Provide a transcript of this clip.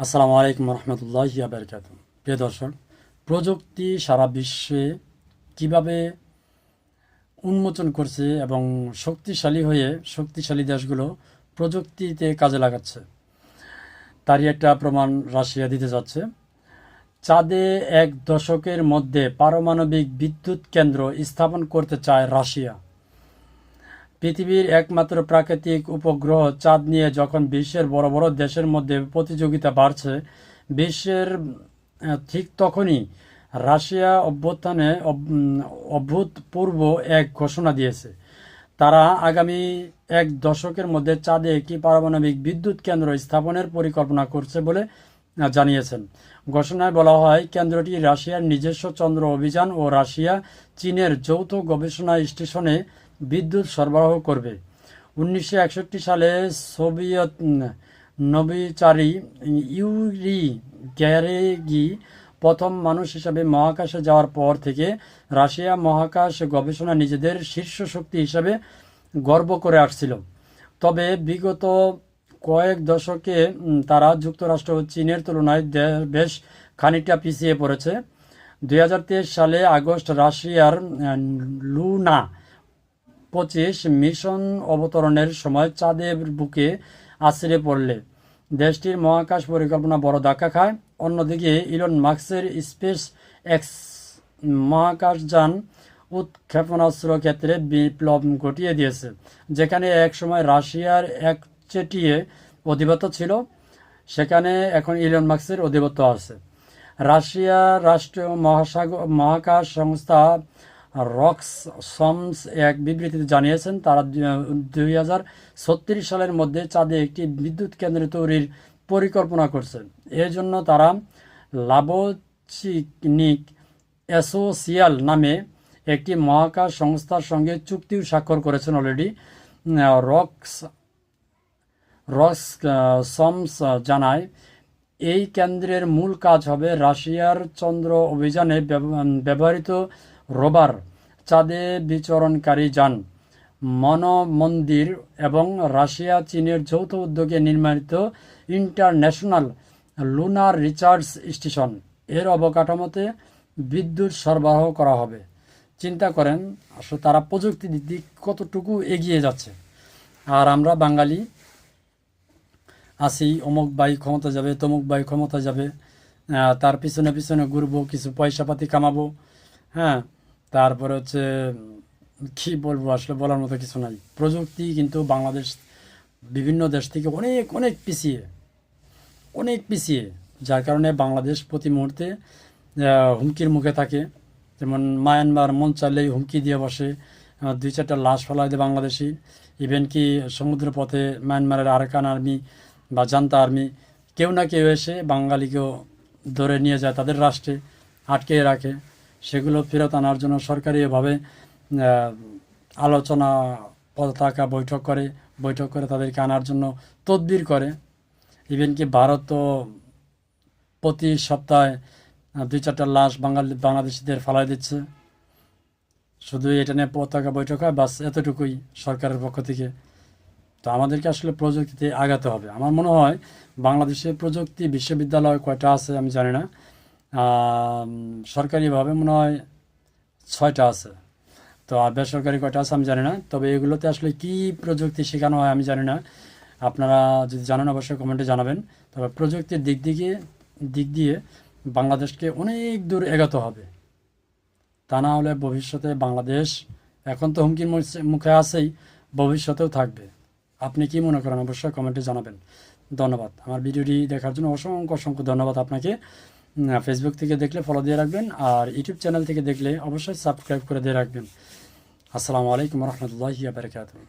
আসসালামু আলাইকুম রহমতুল্লাহি ওয়া বারাকাতুহু। প্রিয় দর্শক, প্রযুক্তি সারা বিশ্বে কিভাবে উন্মোচন করছে এবং শক্তিশালী দেশগুলো প্রযুক্তিতে কাজে লাগাচ্ছে, তারই একটা প্রমাণ রাশিয়া দিতে যাচ্ছে। চাঁদে 1 দশকের মধ্যে পারমাণবিক বিদ্যুৎ কেন্দ্র স্থাপন করতে চায় রাশিয়া। পৃথিবীর একমাত্র প্রাকৃতিক উপগ্রহ চাঁদ নিয়ে যখন বিশ্বের বড় বড় দেশের মধ্যে প্রতিযোগিতা বাড়ছে, বিশ্বের ঠিক তখনই রাশিয়া অভূতপূর্ব এক ঘোষণা দিয়েছে। তারা আগামী 1 দশকের মধ্যে চাঁদে একটি পারমাণবিক বিদ্যুৎ কেন্দ্র স্থাপনের পরিকল্পনা করছে বলে জানিয়েছেন। ঘোষণায় বলা হয়, কেন্দ্রটি রাশিয়ার নিজস্ব চন্দ্র অভিযান ও রাশিয়া চীনের যৌথ গবেষণা স্টেশনে বিদ্যুৎ সরবরাহ করবে। 1961 সালে সোভিয়েত নভোচারী ইউরি গ্যারেগি প্রথম মানুষ হিসাবে মহাকাশে যাওয়ার পর থেকে রাশিয়া মহাকাশ গবেষণা নিজেদের শীর্ষ শক্তি হিসাবে গর্ব করে আসছিল। তবে বিগত কয়েক দশকে তারা যুক্তরাষ্ট্র ও চীনের তুলনায় বেশ খানিকটা পিছিয়ে পড়েছে। 2023 সালে আগস্ট রাশিয়ার লুনা 25 মিশন অবতরণের সময় চাঁদের বুকে আছড়ে পড়লে দেশটির মহাকাশ পরিকল্পনা বড় ধাক্কা খায়। অন্যদিকে ইলন মাস্কের স্পেস এক্স মহাকাশযান উৎক্ষেপণাস্ত্র ক্ষেত্রে বিপ্লব ঘটিয়ে দিয়েছে। যেখানে একসময় রাশিয়ার একচেটিয়া আধিপত্য ছিল, সেখানে এখন ইলন মাস্কের আধিপত্য আছে। রাশিয়ার রাষ্ট্রীয় মহাকাশ সংস্থা রকসমস এক বিবৃতিতে জানিয়েছেন, তারা 2036 সালের মধ্যে চাঁদে একটি বিদ্যুৎ কেন্দ্র তৈরির পরিকল্পনা করছে। এর জন্য তারা লাবোচিনিক অ্যাসোসিয়াল নামে একটি মহাকাশ সংস্থার সঙ্গে চুক্তিও স্বাক্ষর করেছেন অলরেডি। রকসমস জানায়, এই কেন্দ্রের মূল কাজ হবে রাশিয়ার চন্দ্র অভিযানে ব্যবহৃত রোভার, চাঁদে বিচরণকারী যান, মনমন্দির এবং রাশিয়া চীনের যৌথ উদ্যোগে নির্মিত ইন্টারন্যাশনাল লুনার রিসার্চ স্টেশন এর অবকাঠামোতে বিদ্যুৎ সরবরাহ করা হবে। চিন্তা করেন আসলে তারা প্রযুক্তির দিক কতটুকু এগিয়ে যাচ্ছে, আর আমরা বাঙালি আসি অমুক ভাই ক্ষমতা যাবে, তমুক ভাই ক্ষমতা যাবে, তার পিছনে পিছনে ঘুরবো, কিছু পয়সাপাতি কামাবো। হ্যাঁ, তারপরে হচ্ছে কি বলবো, আসলে বলার মতো কিছু নাই। প্রযুক্তি কিন্তু বাংলাদেশ বিভিন্ন দেশ থেকে অনেক অনেক পিছিয়ে, যার কারণে বাংলাদেশ প্রতি মুহূর্তে হুমকির মুখে থাকে। যেমন মায়ানমার মন চাইলেই হুমকি দিয়ে বসে, 2-4টা লাশ ফেলায় দেয় বাংলাদেশি। ইভেন কি সমুদ্র পথে মায়ানমারের আরাকান আর্মি বা জান্তা আর্মি কেউ না কেউ এসে বাঙালিকেও ধরে নিয়ে যায়, তাদের রাষ্ট্রে আটকে রাখে। সেগুলো ফেরত আনার জন্য সরকারিভাবে আলোচনা পতাকা বৈঠক করে তাদেরকে আনার জন্য তদবির করে। ইভেন কি ভারত তো প্রতি সপ্তাহে 2-4টা লাশ বাংলাদেশিদের ফালাই দিচ্ছে। শুধু এটা নিয়ে পতাকা বৈঠক হয়, বাস এতটুকুই সরকারের পক্ষ থেকে। তো আমাদেরকে আসলে প্রযুক্তিতে আগাতে হবে। আমার মনে হয় বাংলাদেশে প্রযুক্তি বিশ্ববিদ্যালয় কয়টা আছে আমি জানি না, সরকারিভাবে মনে হয় 6টা আছে, তো আর বেসরকারি কয়টা আছে আমি জানি না। তবে এগুলোতে আসলে কি প্রযুক্তি শেখানো হয় আমি জানি না। আপনারা যদি জানেন অবশ্যই কমেন্টে জানাবেন। তবে প্রযুক্তির দিক দিয়ে বাংলাদেশকে অনেক দূর এগোতে হবে, তা না হলে ভবিষ্যতে বাংলাদেশ এখন তো হুমকির মুখে আছেই, ভবিষ্যতেও থাকবে। আপনি কি মনে করেন অবশ্যই কমেন্টে জানাবেন। ধন্যবাদ। আমার ভিডিওটি দেখার জন্য অসংখ্য ধন্যবাদ আপনাকে। ফেসবুক থেকে দেখলে ফলো দিয়ে রাখবেন, আর ইউটিউব চ্যানেল থেকে দেখলে অবশ্যই সাবস্ক্রাইব করে দিয়ে রাখবেন। আসসালামু আলাইকুম রহমতুল্লাহি ওয়া বারাকাতুহু।